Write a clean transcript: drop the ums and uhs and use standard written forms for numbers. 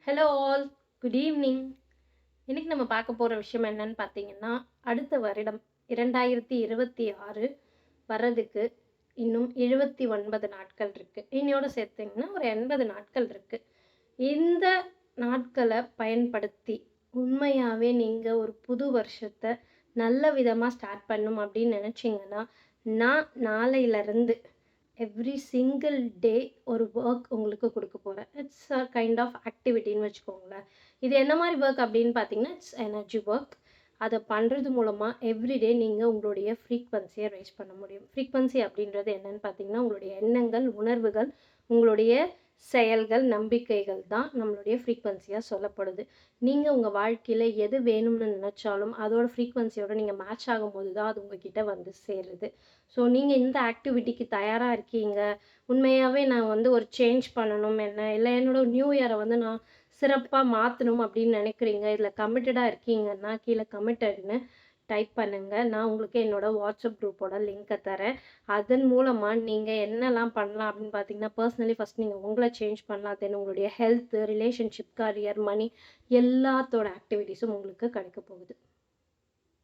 Hello all, good evening. இன்னைக்கு நம்ம பார்க்க போகிற விஷயம் என்னன்னு பார்த்தீங்கன்னா, அடுத்த வருடம் 2026 வர்றதுக்கு இன்னும் 79 நாட்கள் இருக்குது. இன்னையோட சேர்த்திங்கன்னா ஒரு 80 நாட்கள் இருக்குது. இந்த நாட்களை பயன்படுத்தி உண்மையாகவே நீங்கள் ஒரு புது வருஷத்தை நல்ல விதமாக ஸ்டார்ட் பண்ணணும் அப்படின்னு நினச்சிங்கன்னா, நான் நாளையிலேருந்து எவ்ரி சிங்கிள் டே ஒரு ஒர்க் உங்களுக்கு கொடுக்க போகிறேன். இட்ஸ் அ கைண்ட் ஆஃப் ஆக்டிவிட்டின்னு வச்சுக்கோங்களேன். இது என்ன மாதிரி ஒர்க் அப்படின்னு பார்த்தீங்கன்னா, இட்ஸ் எனர்ஜி ஒர்க். அதை பண்ணுறது மூலமாக எவ்ரிடே நீங்கள் உங்களுடைய ஃப்ரீக்வன்சியை ரைஸ் பண்ண முடியும். ஃப்ரீக்வன்சி அப்படின்றது என்னன்னு பார்த்தீங்கன்னா, உங்களுடைய எண்ணங்கள், உணர்வுகள், உங்களுடைய செயல்கள், நம்பிக்கைகள் தான் நம்மளுடைய ஃப்ரீக்வன்சியாக சொல்லப்படுது. நீங்கள் உங்கள் வாழ்க்கையில் எது வேணும்னு நினச்சாலும் அதோட ஃப்ரீக்வன்சியோட நீங்கள் மேட்ச் ஆகும்போது தான் அது உங்ககிட்ட வந்து சேருது. ஸோ நீங்கள் இந்த ஆக்டிவிட்டிக்கு தயாராக இருக்கீங்க, உண்மையாகவே நான் வந்து ஒரு சேஞ்ச் பண்ணணும் இல்லை என்னோட நியூ இயரை வந்து நான் சிறப்பாக மாற்றணும் அப்படின்னு நினைக்கிறீங்க, இதில் கமிட்டடாக இருக்கீங்கன்னா கீழே கமிட்டட்னு டைப் பண்ணுங்கள். நான் உங்களுக்கு என்னோடய வாட்ஸ்அப் குரூப்போட லிங்க்கை தரேன். அதன் மூலமாக நீங்கள் என்னெல்லாம் பண்ணலாம் அப்படின்னு பார்த்தீங்கன்னா, பர்சனலி ஃபஸ்ட் நீங்கள் உங்களை சேஞ்ச் பண்ணலாம். தென் உங்களுடைய ஹெல்த்து, ரிலேஷன்ஷிப், கரியர், மணி எல்லாத்தோட ஆக்டிவிட்டீஸும் உங்களுக்கு கிடைக்க போகுது.